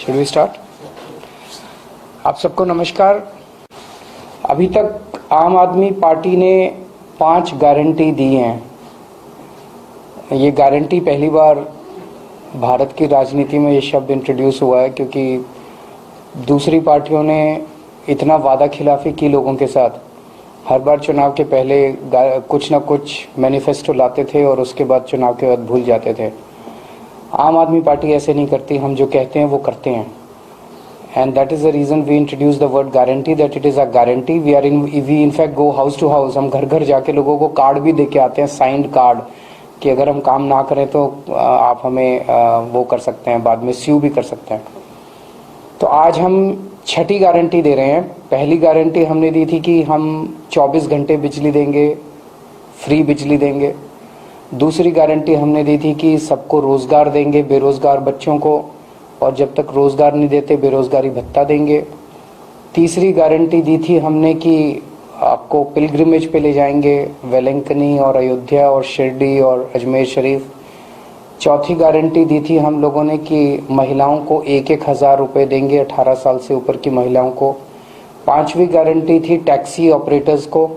Should we start? आप सबको नमस्कार। अभी तक आम आदमी पार्टी ने 5 गारंटी दी हैं। ये गारंटी पहली बार भारत की राजनीति में ये शब्द इंट्रोड्यूस हुआ है, क्योंकि दूसरी पार्टियों ने इतना वादा खिलाफी की लोगों के साथ। हर बार चुनाव के पहले कुछ ना कुछ मैनिफेस्टो लाते थे और उसके बाद चुनाव के बाद भूल जाते थे। आम आदमी पार्टी ऐसे नहीं करती। हम जो कहते हैं वो करते हैं। And that is the reason we introduce the word guarantee, that it is a guarantee. We in fact go house to house. हम घर घर जाके लोगों को कार्ड भी दे के आते हैं, साइंड कार्ड, कि अगर हम काम ना करें तो आप हमें वो कर सकते हैं, बाद में स्यू भी कर सकते हैं। तो आज हम 6ठी गारंटी दे रहे हैं। पहली गारंटी हमने दी थी कि हम 24 घंटे बिजली देंगे, फ्री बिजली देंगे। दूसरी गारंटी हमने दी थी कि सबको रोजगार देंगे, बेरोजगार बच्चों को, और जब तक रोजगार नहीं देते बेरोजगारी भत्ता देंगे। तीसरी गारंटी दी थी हमने कि आपको पिलग्रिमेज पे ले जाएंगे, वेलंकनी और अयोध्या और शिरडी और अजमेर शरीफ। चौथी गारंटी दी थी हम लोगों ने कि महिलाओं को 1,000 रुपये देंगे 18 साल से ऊपर की महिलाओं को। 5वीं गारंटी थी टैक्सी ऑपरेटर्स को।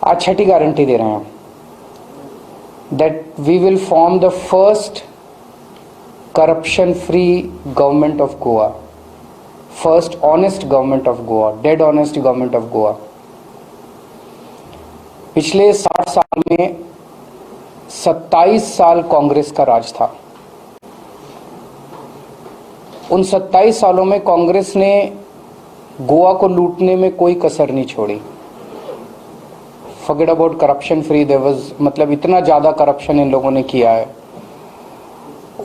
आज 6ठी गारंटी दे रहे हैं that we will form the first corruption free government of Goa, first honest government of Goa, dead honest government of Goa। पिछले 60 साल में 27 साल कांग्रेस का राज था। उन 27 सालों में कांग्रेस ने गोवा को लूटने में कोई कसर नहीं छोड़ी। Forget about corruption free, there was, मतलब इतना ज्यादा करप्शन इन लोगों ने किया है।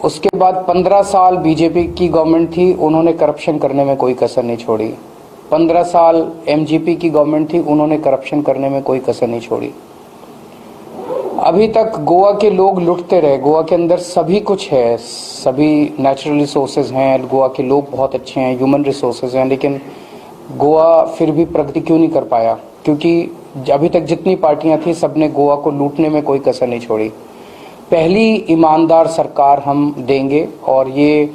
उसके बाद 15 साल बीजेपी की गवर्नमेंट थी, उन्होंने करप्शन करने में कोई कसर नहीं छोड़ी। 15 साल एमजीपी की गवर्नमेंट थी, उन्होंने करप्शन करने में कोई कसर नहीं छोड़ी। अभी तक गोवा के लोग लुटते रहे। गोवा के अंदर सभी कुछ है, सभी नेचुरल रिसोर्सेज हैं, गोवा के लोग बहुत अच्छे हैं, ह्यूमन रिसोर्सेज हैं, लेकिन गोवा फिर भी प्रगति क्यों नहीं कर पाया? क्योंकि अभी तक जितनी पार्टियां थी सबने गोवा को लूटने में कोई कसर नहीं छोड़ी। पहली ईमानदार सरकार हम देंगे, और ये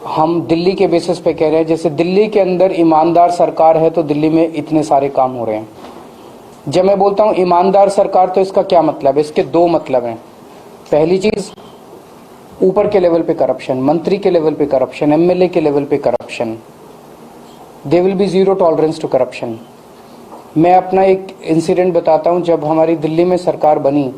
हम दिल्ली के बेसिस पे कह रहे हैं। जैसे दिल्ली के अंदर ईमानदार सरकार है तो दिल्ली में इतने सारे काम हो रहे हैं। जब मैं बोलता हूं ईमानदार सरकार, तो इसका क्या मतलब है? इसके 2 मतलब हैं। पहली चीज, ऊपर के लेवल पे करप्शन, मंत्री के लेवल पे करप्शन, एमएलए के लेवल पे corruption, there will be zero tolerance to corruption. मैं अपना एक इंसिडेंट बताता हूं। जब हमारी दिल्ली में सरकार बनी,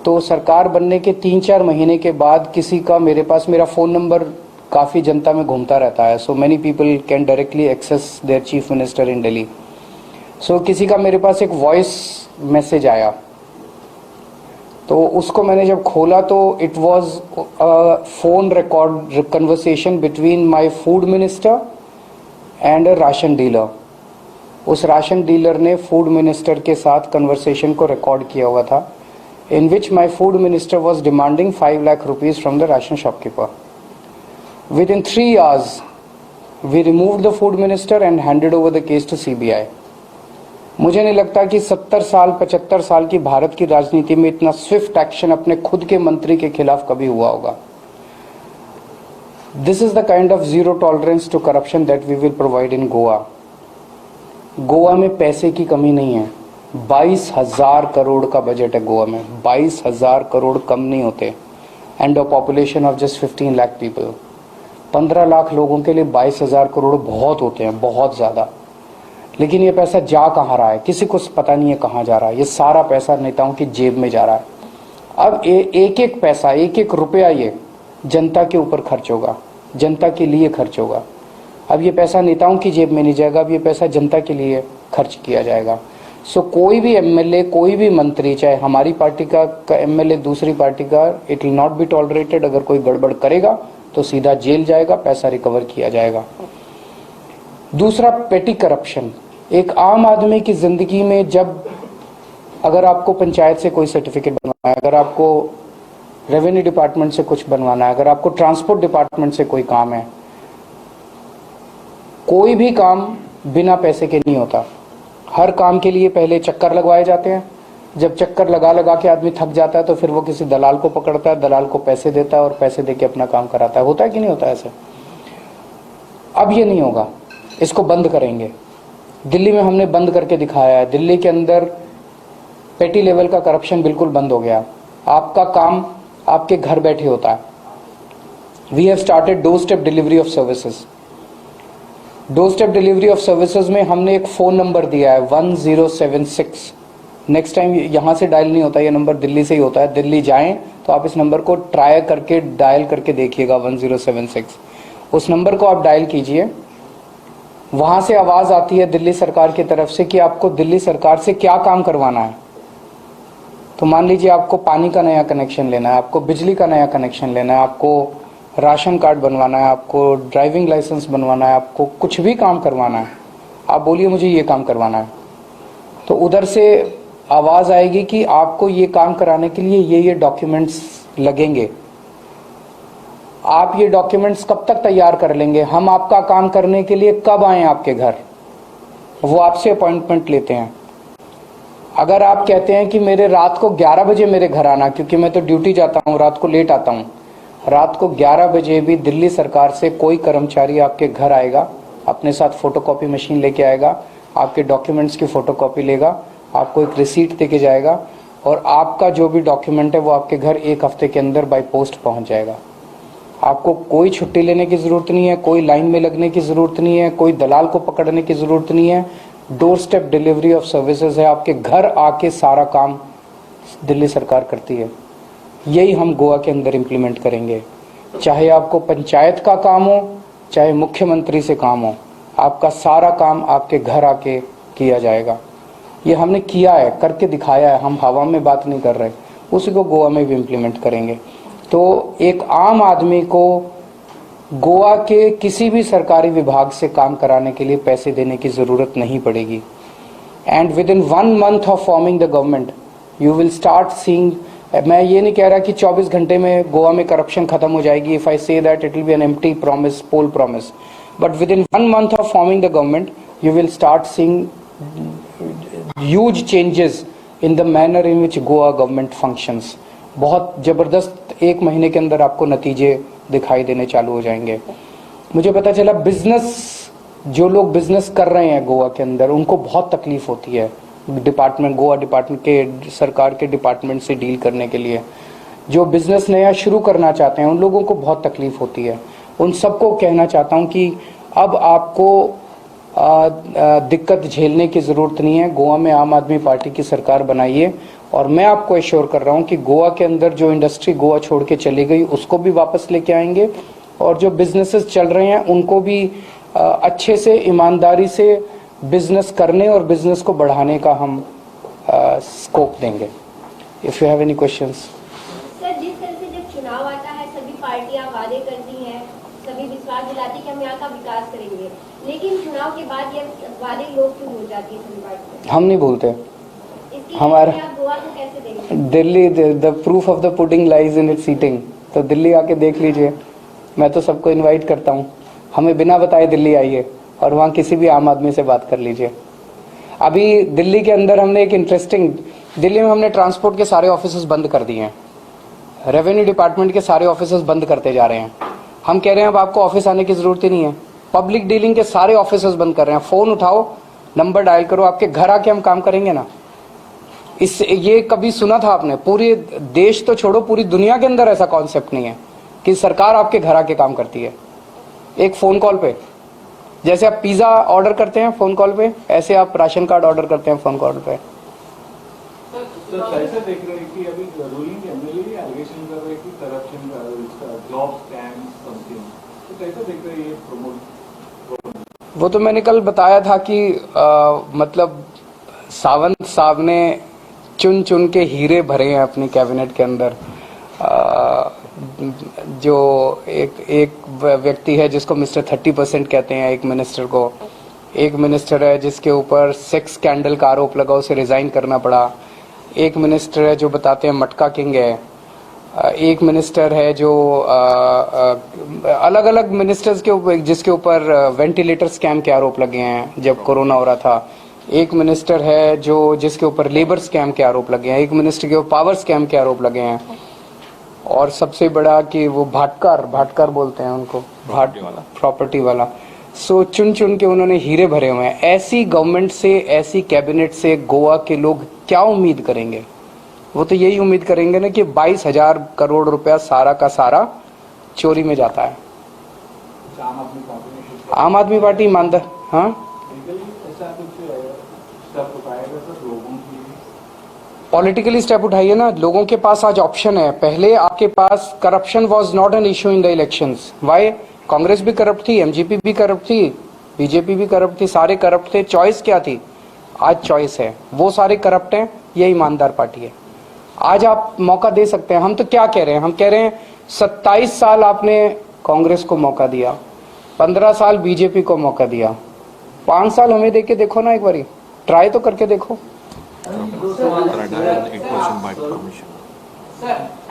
तो सरकार बनने के 3-4 महीने के बाद किसी का मेरे पास, मेरा फ़ोन नंबर काफ़ी जनता में घूमता रहता है, so many people can directly access their chief minister in Delhi. So किसी का मेरे पास एक वॉइस मैसेज आया, तो उसको मैंने जब खोला तो it was a phone record conversation between my food minister and a ration dealer. उस राशन डीलर ने फूड मिनिस्टर के साथ कन्वर्सेशन को रिकॉर्ड किया हुआ था, in which my food minister was demanding 5 lakh rupees from the ration shopkeeper. Within 3 hours we removed the food minister and handed over the case to CBI. मुझे नहीं लगता कि 70 साल 75 साल की भारत की राजनीति में इतना स्विफ्ट एक्शन अपने खुद के मंत्री के खिलाफ कभी हुआ होगा। This is the kind of zero tolerance to corruption that we will provide in Goa. Goa में पैसे की कमी नहीं है। 22,000 करोड़ का बजट है गोवा में। 22,000 करोड़ कम नहीं होते, and a population of just 15 lakh people. 15 lakh लोगों के लिए 22,000 करोड़ बहुत होते हैं, बहुत ज्यादा। लेकिन ये पैसा जा कहाँ रहा है? किसी को पता नहीं है कहाँ जा रहा है। ये सारा पैसा नेताओं की जेब में जा रहा है। अब एक एक पैसा, एक एक रुपया ये जनता के ऊपर खर्च होगा, जनता के लिए खर्च होगा। अब ये पैसा नेताओं की जेब में नहीं जाएगा, अब ये पैसा जनता के लिए खर्च किया जाएगा। सो कोई भी एमएलए, कोई भी मंत्री, चाहे हमारी पार्टी का एमएलए, दूसरी पार्टी का, it will not be tolerated. अगर कोई गड़बड़ करेगा तो सीधा जेल जाएगा, पैसा रिकवर किया जाएगा। दूसरा, पेटी करप्शन। एक आम आदमी की जिंदगी में, जब अगर आपको पंचायत से कोई सर्टिफिकेट बनवाना है, अगर आपको रेवेन्यू डिपार्टमेंट से कुछ बनवाना है, अगर आपको ट्रांसपोर्ट डिपार्टमेंट से कोई काम है, कोई भी काम बिना पैसे के नहीं होता। हर काम के लिए पहले चक्कर लगवाए जाते हैं। जब चक्कर लगा लगा के आदमी थक जाता है तो फिर वो किसी दलाल को पकड़ता है, दलाल को पैसे देता है और पैसे देके अपना काम कराता है। होता है कि नहीं होता ऐसे? अब ये नहीं होगा, इसको बंद करेंगे। दिल्ली में हमने बंद करके दिखाया है। दिल्ली के अंदर पेटी लेवल का करप्शन बिल्कुल बंद हो गया। आपका काम आपके घर बैठे होता है। We have started door step delivery of services. Door step delivery of services में हमने एक फोन नंबर दिया है 1076। नेक्स्ट टाइम यहां से डायल नहीं होता, ये नंबर दिल्ली से ही होता है। दिल्ली जाएं तो आप इस नंबर को ट्राई करके डायल करके देखिएगा 1076। उस नंबर को आप डायल कीजिए, वहां से आवाज आती है दिल्ली सरकार की तरफ से कि आपको दिल्ली सरकार से क्या काम करवाना है। तो मान लीजिए आपको पानी का नया कनेक्शन लेना है, आपको बिजली का नया कनेक्शन लेना है, आपको राशन कार्ड बनवाना है, आपको ड्राइविंग लाइसेंस बनवाना है, आपको कुछ भी काम करवाना है, आप बोलिए मुझे ये काम करवाना है, तो उधर से आवाज आएगी कि आपको ये काम कराने के लिए ये डॉक्यूमेंट्स लगेंगे। आप ये डॉक्यूमेंट्स कब तक तैयार कर लेंगे, हम आपका काम करने के लिए कब आए आपके घर, वो आपसे अपॉइंटमेंट लेते हैं। अगर आप कहते हैं कि मेरे रात को 11 बजे मेरे घर आना, क्योंकि मैं तो ड्यूटी जाता हूं, रात को लेट आता हूं, रात को 11 बजे भी दिल्ली सरकार से कोई कर्मचारी आपके घर आएगा, अपने साथ फोटोकॉपी मशीन लेके आएगा, आपके डॉक्यूमेंट्स की फोटोकॉपी लेगा, आपको एक रिसीट देके जाएगा और आपका जो भी डॉक्यूमेंट है वो आपके घर 1 हफ्ते के अंदर बाय पोस्ट पहुंच जाएगा। आपको कोई छुट्टी लेने की जरूरत नहीं है, कोई लाइन में लगने की जरूरत नहीं है, कोई दलाल को पकड़ने की जरूरत नहीं है। Door step delivery of services है, आपके घर आके सारा काम दिल्ली सरकार करती है। यही हम गोवा के अंदर इम्प्लीमेंट करेंगे। चाहे आपको पंचायत का काम हो, चाहे मुख्यमंत्री से काम हो, आपका सारा काम आपके घर आके किया जाएगा। ये हमने किया है, करके दिखाया है, हम हवा में बात नहीं कर रहे, उसी को गोवा में भी इम्प्लीमेंट करेंगे। तो एक आम आदमी को गोवा के किसी भी सरकारी विभाग से काम कराने के लिए पैसे देने की जरूरत नहीं पड़ेगी। And with in 1 month of forming the government you will start seeing, मैं ये नहीं कह रहा कि 24 घंटे में गोवा में करप्शन खत्म हो जाएगी। If I say that it will be an empty promise, poll promise, but with in 1 month of forming the government you will start seeing huge changes in the manner in which Goa government functions. बहुत जबरदस्त 1 महीने के अंदर आपको नतीजे दिखाई देने चालू हो जाएंगे। मुझे पता चला बिजनेस, जो लोग बिजनेस कर रहे हैं गोवा के अंदर, उनको बहुत तकलीफ होती है डिपार्टमेंट, गोवा डिपार्टमेंट के, सरकार के डिपार्टमेंट से डील करने के लिए। जो बिजनेस नया शुरू करना चाहते हैं उन लोगों को बहुत तकलीफ होती है। उन सबको कहना चाहता हूं कि अब आपको दिक्कत झेलने की जरूरत नहीं है। गोवा में आम आदमी पार्टी की सरकार बनाइए और मैं आपको एश्योर कर रहा हूं कि गोवा के अंदर जो इंडस्ट्री गोवा छोड़ के चली गई उसको भी वापस लेके आएंगे, और जो बिजनेसेस चल रहे हैं उनको भी अच्छे से, ईमानदारी से बिजनेस करने और बिजनेस को बढ़ाने का हम स्कोप देंगे। If you have any questions. Sir, जिस तरह से जब चुनाव आता है सभी पार्टियां वादे करती हैं, सभी विश्वास दिलाती कि हम यहाँ का विकास करेंगे, लेकिन चुनाव के बाद ये वादे लोग क्यों भूल जाती है सभी पार्टियां? हम नहीं भूलते। हमारा गोवा को कैसे देंगे? Delhi, the proof of the pudding lies in its eating. तो दिल्ली आके देख लीजिए, मैं तो सबको इनवाइट करता हूँ, हमें बिना बताए दिल्ली आइए और वहाँ किसी भी आम आदमी से बात कर लीजिए। अभी दिल्ली के अंदर हमने एक इंटरेस्टिंग, दिल्ली में हमने ट्रांसपोर्ट के सारे ऑफिसेस बंद कर दिए हैं, रेवेन्यू डिपार्टमेंट के सारे ऑफिसेस बंद करते जा रहे हैं। हम कह रहे हैं अब आपको ऑफिस आने की जरूरत ही नहीं है। पब्लिक डीलिंग के सारे ऑफिसेस बंद कर रहे हैं। फोन उठाओ, नंबर डायल करो, आपके घर आके हम काम करेंगे ना। इस ये कभी सुना था आपने? पूरे देश तो छोड़ो, पूरी दुनिया के अंदर ऐसा कॉन्सेप्ट नहीं है कि सरकार आपके घर आके काम करती है एक फोन कॉल पे। जैसे आप पिज्जा ऑर्डर करते हैं फोन कॉल पे, ऐसे आप राशन कार्ड ऑर्डर करते हैं फोन कॉल पे। सर, कैसे देख रहे हैं कि अभी रूलिंग एमएलए एलिगेशन कर रहे हैं कि करप्शन का जॉब स्कैम समथिंग, तो कैसे देख रहे हैं ये प्रमोट? वो तो मैंने कल बताया था कि मतलब सावंत साहब ने चुन चुन के हीरे भरे हैं अपनी कैबिनेट के अंदर। जो एक व्यक्ति है जिसको मिस्टर 30% कहते हैं, एक मिनिस्टर को, एक मिनिस्टर है जिसके ऊपर सेक्स स्कैंडल का आरोप लगा, उसे रिजाइन करना पड़ा। एक मिनिस्टर है जो बताते हैं मटका किंग है। एक मिनिस्टर है जो अलग अलग मिनिस्टर्स के ऊपर, जिसके ऊपर वेंटिलेटर स्कैम के आरोप लगे हैं जब कोरोना हो रहा था। एक मिनिस्टर है जो जिसके ऊपर लेबर स्कैम के आरोप लगे हैं। एक मिनिस्टर के ऊपर पावर स्कैम के आरोप लगे हैं। और सबसे बड़ा कि वो भाटकर बोलते हैं उनको, प्रॉपर्टी वाला। सो चुन चुन के उन्होंने हीरे भरे हुए हैं। ऐसी गवर्नमेंट से, ऐसी कैबिनेट से गोवा के लोग क्या उम्मीद करेंगे? वो तो यही उम्मीद करेंगे ना कि 22,000 करोड़ रुपया सारा का सारा चोरी में जाता है। आम आदमी पार्टी ने आम आदमी पार्टी ईमानदार, हाँ, ऐसा कुछ स्टेप उठाएगा सर लोगों की? पॉलिटिकली स्टेप उठाइए ना। लोगों के पास आज ऑप्शन है। पहले आपके पास corruption was not an issue in the elections. Why? Congress भी करप्ट थी, एमजीपी भी करप्ट थी, बीजेपी भी करप्ट थी, सारे करप्ट थे। चॉइस क्या थी? आज चॉइस है। वो सारे करप्ट हैं, ये ईमानदार पार्टी है। आज आप मौका दे सकते हैं। हम तो क्या कह रहे हैं? हम कह रहे हैं 27 साल आपने कांग्रेस को मौका दिया, 15 साल बीजेपी को मौका दिया, 5 साल हमें दे के देखो ना, एक बारी ट्राई तो करके देखो।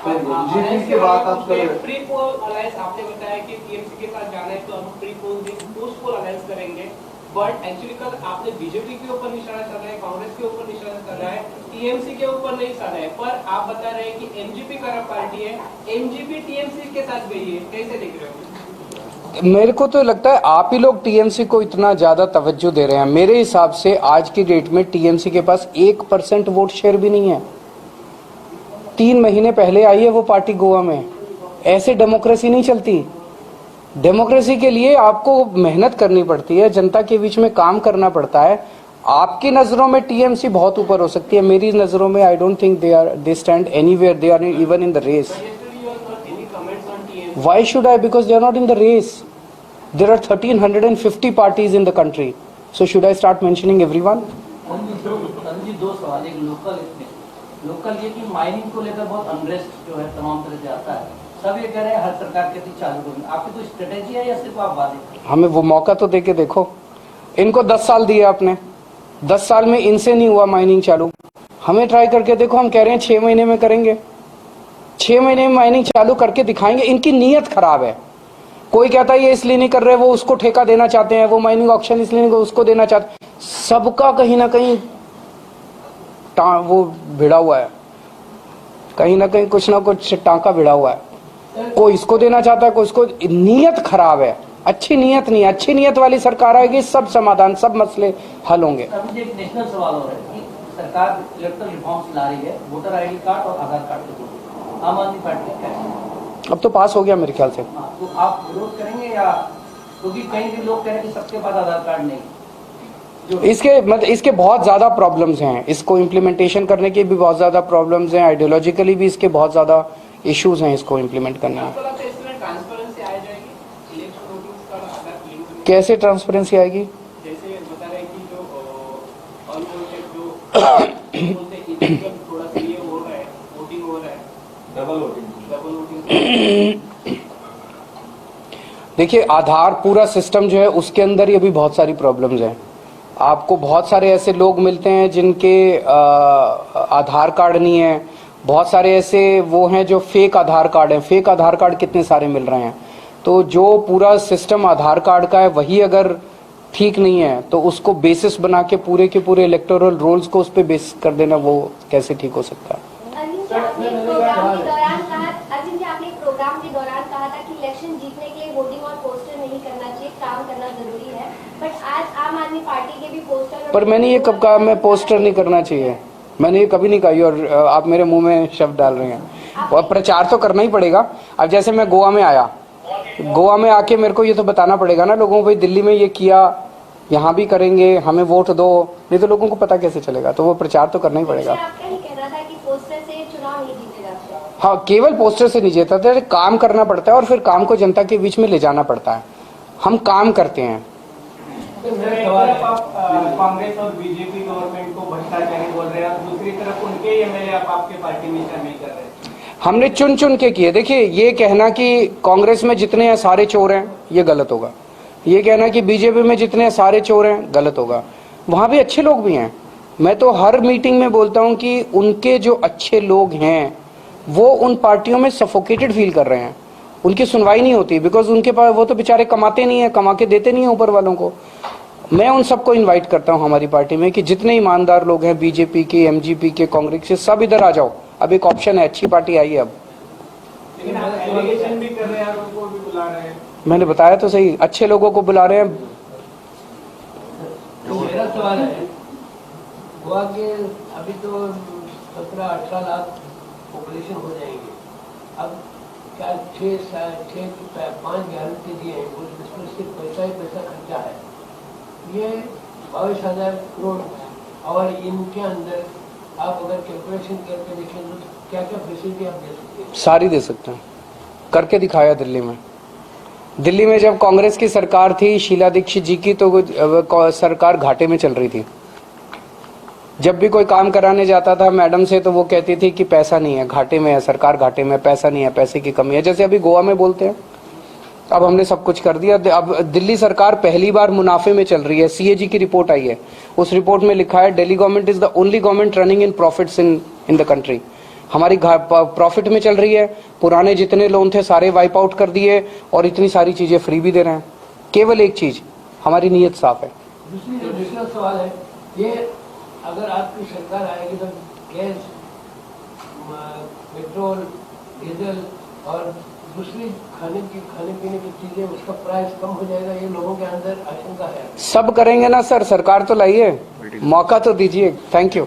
बीजेपी के बाद आप प्री पोल अलायंस आपने बताया कि टीएमसी के साथ जाना है तो हम pre poll post poll alliance करेंगे, बट एक्चुअली कल आपने बीजेपी के ऊपर निशाना साधा है, कांग्रेस के ऊपर निशाना साधा है, टीएमसी के ऊपर नहीं साधा है, पर आप बता रहे हैं कि एमजीपी करप्ट पार्टी है, एमजीपी टीएमसी के साथ गई है, कैसे देख रहे हो? मेरे को तो लगता है आप ही लोग टीएमसी को इतना ज्यादा तवज्जो दे रहे हैं। मेरे हिसाब से आज की डेट में टीएमसी के पास 1% वोट शेयर भी नहीं है। 3 महीने पहले आई है वो पार्टी गोवा में। ऐसे डेमोक्रेसी नहीं चलती। डेमोक्रेसी के लिए आपको मेहनत करनी पड़ती है, जनता के बीच में काम करना पड़ता है। आपकी नजरों में टीएमसी बहुत ऊपर हो सकती है, मेरी नजरों में I don't think they stand anywhere, they are even in the race. Why should I? Because they are not in the race. There are 1350 parties in the country. So should I start mentioning everyone? दो सवाल, एक local ये कि mining को लेकर बहुत unrest जो है तमाम तरह से आता है। सब ये कह रहे हैं हर सरकार कहती चालू करेंगे। आपकी कोई स्ट्रेटेजी है या सिर्फ आप वादे? हमें वो मौका तो देके देखो। इनको 10 साल दिए आपने, 10 साल में इनसे नहीं हुआ माइनिंग चालू। हमें ट्राई करके देखो। हम कह रहे हैं 6 महीने में करेंगे। 6 महीने में माइनिंग चालू करके दिखाएंगे। इनकी नीयत खराब है। कोई कहता है ये इसलिए नहीं कर रहे, वो उसको ठेका देना चाहते हैं, वो माइनिंग ऑक्शन इसलिए नहीं उसको देना चाहते। सबका कहीं ना कहीं वो भिड़ा हुआ है, कहीं ना कहीं कुछ ना कुछ टांका भिड़ा हुआ है। कोई इसको देना चाहता है, कोई इसको। नीयत खराब है, अच्छी नीयत नहीं है। अच्छी नीयत वाली सरकार आएगी, सब समाधान, सब मसले हल होंगे। अभी एक नेशनल सवाल हो रहा है कि सरकार इलेक्टोरल रिफॉर्म्स ला रही है, वोटर आईडी कार्ड और आधार कार्ड के जरिए। आम आदमी पार्टी क्या है? अब तो पास हो गया मेरे ख्याल से। तो आप विरोध करेंगे या? क्योंकि कहीं भी लोग कह रहे हैं कि सबके पास आधार कार्ड नहीं। इसके बहुत ज्यादा प्रॉब्लम्स हैं। इसको इम्प्लीमेंटेशन करने के भी बहुत ज्यादा प्रॉब्लम्स हैं। आइडियोलॉजिकली भी इसके बहुत ज्यादा इश्यूज हैं इसको इम्प्लीमेंट करने में। ट्रांसपेरेंसी आ जाएगी इलेक्शन वोटिंग का आधार लिंक? कैसे ट्रांसपेरेंसी आएगी? जैसे बता रहे हैं कि जो अनवोटेड जो बोलते हैं थोड़ा सा ये हो रहा है, वोटिंग हो रहा है, डबल वोटिंग। देखिए, आधार पूरा सिस्टम जो है उसके अंदर ही अभी बहुत सारी प्रॉब्लम्स हैं। आपको बहुत सारे ऐसे लोग मिलते हैं जिनके आधार कार्ड नहीं है। बहुत सारे ऐसे वो हैं जो फेक आधार कार्ड हैं। फेक आधार कार्ड कितने सारे मिल रहे हैं। तो जो पूरा सिस्टम आधार कार्ड का है वही अगर ठीक नहीं है तो उसको बेसिस बना के पूरे इलेक्टोरल रोल्स को उस पर बेस कर देना, वो कैसे ठीक हो सकता है? अर्जुन जी, आपने प्रोग्राम के दौरान कहा था कि इलेक्शन जीतने के लिए वोटिंग और पोस्टर नहीं करना चाहिए, काम करना जरूरी है। बट आज आम आदमी पार्टी के भी पोस्टर। पर मैंने ये कब कहा मैं पोस्टर नहीं करना चाहिए? मैंने ये कभी नहीं कही और आप मेरे मुंह में शब्द डाल रहे हैं। और प्रचार तो करना ही पड़ेगा। अब जैसे मैं गोवा में आया, गोवा में आके मेरे को ये तो बताना पड़ेगा ना लोगों को, भाई दिल्ली में ये किया, यहाँ भी करेंगे, हमें वोट दो। नहीं तो लोगों को पता कैसे चलेगा? तो वो प्रचार तो करना ही पड़ेगा। आपका ही कहना था कि पोस्टर से चुनाव नहीं जीते जाते। हाँ, केवल पोस्टर से नहीं जीता था। काम करना पड़ता है और फिर काम को जनता के बीच में ले जाना पड़ता है। हम काम करते हैं। कांग्रेस और बीजेपी गवर्नमेंट को भ्रष्टाचारी बोल रहे हैं और दूसरी तरफ उनके एमएलए आप आपके पार्टी में शामिल कर रहे हैं। हमने चुन चुन के किए। देखिए, ये कहना कि कांग्रेस में जितने हैं सारे चोर हैं, ये गलत होगा। ये कहना कि बीजेपी में जितने सारे चोर हैं, गलत होगा। वहां भी अच्छे लोग भी हैं। मैं तो हर मीटिंग में बोलता हूं कि उनके जो अच्छे लोग हैं वो उन पार्टियों में सफोकेटेड फील कर रहे हैं। उनकी सुनवाई नहीं होती बिकॉज उनके पास, वो तो बेचारे कमाते नहीं है, कमा के देते नहीं है ऊपर वालों को। मैं उन सबको इन्वाइट करता हूं हमारी पार्टी में कि जितने ईमानदार लोग हैं, बीजेपी के, एमजीपी के, कांग्रेस के, सब इधर आ जाओ। अब एक ऑप्शन है, अच्छी पार्टी आई है। अब लेकिन एलिगेशन भी कर रहे हैं, उनको भी बुला रहे हैं। मैंने बताया तो सही, अच्छे लोगों को बुला रहे हैं। सवाल है, गोवा के अभी तो 17-18 लाख पॉपुलेशन हो जाएंगे। अब क्या 5 गारंटी दिए हैं, उसमें सिर्फ पैसा ही पैसा खर्चा है। ये 22,000 करोड़ और इनके अंदर आप अगर कैलकुलेशन करके देखें तो क्या क्या फैसिलिटी आप दे सकते हैं? सारी दे सकते हैं, करके दिखाया दिल्ली में। दिल्ली में जब कांग्रेस की सरकार थी शीला दीक्षित जी की, तो सरकार घाटे में चल रही थी। जब भी कोई काम कराने जाता था मैडम से तो वो कहती थी कि पैसा नहीं है, घाटे में है सरकार, घाटे में, पैसा नहीं है, पैसे की कमी है, जैसे अभी गोवा में बोलते हैं। अब हमने सब कुछ कर दिया। अब दिल्ली सरकार पहली बार मुनाफे में चल रही है। सीएजी की रिपोर्ट आई है, उस रिपोर्ट में लिखा है Delhi government is the only government running in profits in the country. हमारी प्रॉफिट में चल रही है, पुराने जितने लोन थे सारे वाइप आउट कर दिए और इतनी सारी चीजें फ्री भी दे रहे हैं। केवल एक चीज, हमारी नीयत साफ है। दूसरा सवाल है, ये अगर आपकी सरकार आएगी तो गैस, पेट्रोल, डीजल और दूसरी खाने पीने की चीजें, उसका प्राइस कम हो जाएगा, ये लोगों के अंदर आशंका है। सब करेंगे ना सर, सरकार तो लाइए, मौका तो दीजिए। Thank you.